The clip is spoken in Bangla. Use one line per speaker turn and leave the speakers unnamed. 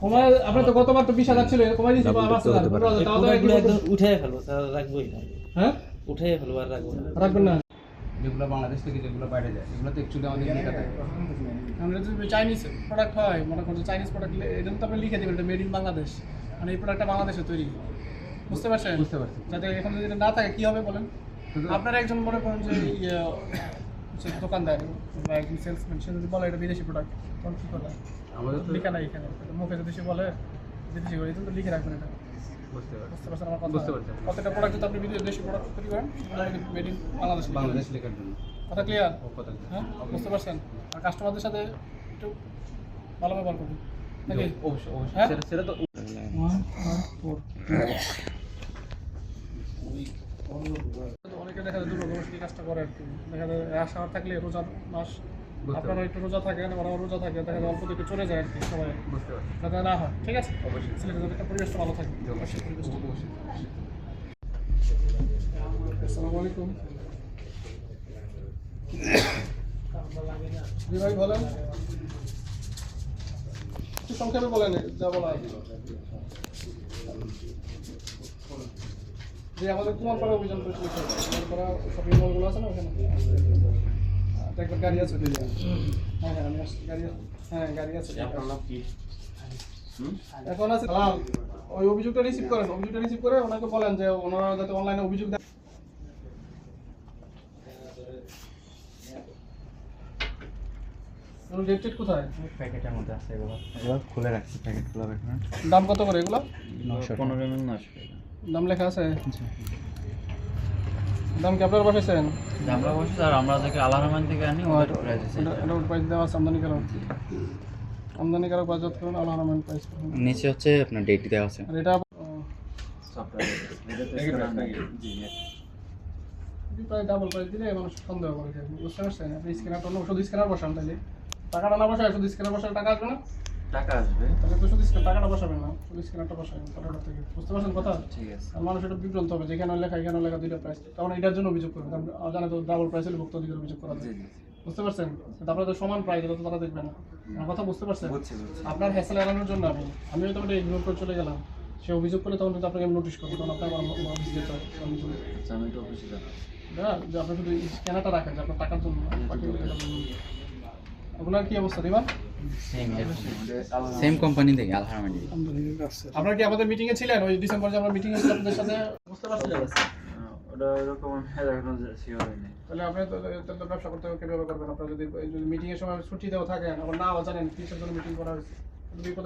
কমায় আপনি তো গতবার তো 20,000 ছিল কমাই দিয়েছি 5,000 তাও তো
একদম উঠাই ফেলবো স্যার, রাখবোই না।
হ্যাঁ
উঠাই ফেলবো আর রাখবো না।
রাখবেন না
যেগুলো বাংলাদেশ থেকে যেগুলো বাইরে যায় এগুলো তো অ্যাকচুয়ালি আমাদের লেখা থাকে।
আমরা যদি চাইনিজ প্রোডাক্ট হয় মনে করুন চাইনিজ প্রোডাক্ট এটা তো আপনি লিখে দেবেন এটা মেড ইন বাংলাদেশ, মানে এই প্রোডাক্টটা বাংলাদেশে তৈরি, বুঝতে পারছেন?
বুঝতে পারছি।
যাতে এখন যদি এটা না থাকে কী হবে বলেন? আপনারা একজন মনে করেন যে দোকানদার বা একজন সেলসম্যান, সে যদি বলে এটা বিদেশি প্রোডাক্ট তখন কী করবে?
আমাদের তো
লিখে নাই এখানে মুখে যদি সে বলে বিদেশি করে তো লিখে রাখবেন এটা,
বুঝতে পারছি।
বুঝতে পারছেন আমার কথা?
বুঝতে পারছি।
প্রত্যেকটা প্রোডাক্ট যদি আপনি বিদেশি প্রোডাক্ট তৈরি করেন মেড ইন বাংলাদেশ
বাংলাদেশ লেখার জন্য
কথা ক্লিয়ার?
ও কথা
হ্যাঁ বুঝতে পারছেন? আর কাস্টমারদের সাথে একটু ভালো ব্যবহার করবেন নাকি?
অবশ্যই অবশ্যই
হ্যাঁ?
সেটা তো
অনেকে দেখা যায় দুর্ভাগ্যবশত কাজটা করে আর কি, দেখা যায় আশা থাকলে রোজা মাস আপনারা একটু রোজা থাকেন, ওরাও রোজা থাকে, দেখা যায় অল্প থেকে চলে যায় আর কি সবাই,
বুঝতে পারছি।
যাতে না হয়। ঠিক আছে,
অবশ্যই
সিলেটের যাতে একটা পরিবেশটা ভালো থাকে।
অবশ্যই
পরিবেশটা।
অবশ্যই।
আসসালামু আলাইকুম। জি ভাই বলেন, একটু সংক্ষেপে বলেন যা বলা আছে। যে আমাদের কুমারপাড়া অভিযান পরিচালিত হচ্ছে, কুমারপাড়া শপিং মলগুলো আছে না ওখানে একবার গাড়ি আছে। হ্যাঁ হ্যাঁ আমি আসছি, গাড়ি আছে। হ্যাঁ গাড়ি আছে। এখন আছে ওই অভিযোগটা রিসিভ করেন, অভিযোগটা রিসিভ করে ওনাকে বলেন যে ওনারা যাতে অনলাইনে অভিযোগ দেয়। ডেট কোথায়?
প্যাকেটের মধ্যে আছে এগুলো, এগুলো খুলে রাখছি, প্যাকেট খোলা রাখবেন।
দাম কত করে এগুলো?
15 ml 900 টাকা।
দাম লেখা আছে? দাম কি আপনারা বসেছেন?
আমরা বসে আর আমরা থেকে আলারমান থেকে আনি, ওদের প্রাইস আছে।
এটা প্রাইস দেওয়া আছে আমদানিকারক, আমদানিকারক বাজার করুন আলারমেন্ট প্রাইস করুন।
নিচে হচ্ছে আপনার ডেট দেওয়া আছে।
আর এটা প্রায় ডাবল প্রাইস দিলে মানুষ সন্দেহ করে যায়, বুঝতে পারছেন? আপনি স্ক্যানার অন্য শুধু স্ক্যানার বসান, তাহলে টাকাটা না বসায় শুধু স্ক্যানার বসালে টাকা আসবে না,
টাকা আসবে।
তাহলে তো শুধু টাকাটা বসাবেন না, শুধু স্ক্যানারটা বসাবেন টাকাটা থেকে, বুঝতে পারছেন কথা?
ঠিক আছে।
আর মানুষ এটা বিভ্রান্ত হবে, যেখানে লেখা এখানে লেখা দুইটা প্রাইস, তখন এটার জন্য অভিযোগ করবে, জানে তো ডাবল প্রাইস হলে ভুক্ত অধিকার অভিযোগ করা যায়, বুঝতে পারছেন? তারপরে তো সমান প্রাইস, এটা তো তারা দেখবে না। আমার কথা বুঝতে পারছেন? আপনার হ্যাসেল এড়ানোর জন্য আমি হয়তো ওটা ইগনোর করে চলে গেলাম, সে অভিযোগ করলে তখন কিন্তু আপনাকে নোটিশ করবো, তখন আপনার অফিস যেতে হবে।
আমি তো অফিসে যাব।
হ্যাঁ, যে আপনি শুধু স্ক্যানারটা রাখেন যে আপনার টাকার জন্য, বাকিগুলো টাকার জন্য। আপনার কি অবস্থা দিবান?
সেম কোম্পানি থেকে আলহামদি।
আপনারা কি আমাদের মিটিংয়ে ছিলেন ওই ডিসেম্বরে যে আমরা মিটিংয়ে ছিলাম আপনাদের সাথে, বুঝতে পারছেন?
ওটা এরকম এখনো শিওর হয়নি।
তাহলে আপনি তো ব্যবসা করতে কিভাবে করবেন? আপনারা যদি মিটিংয়ের সময় ছুটিতেও থাকেন, আবার নাও জানেন কিসের জন্য মিটিং করা হয়েছে, বিপদে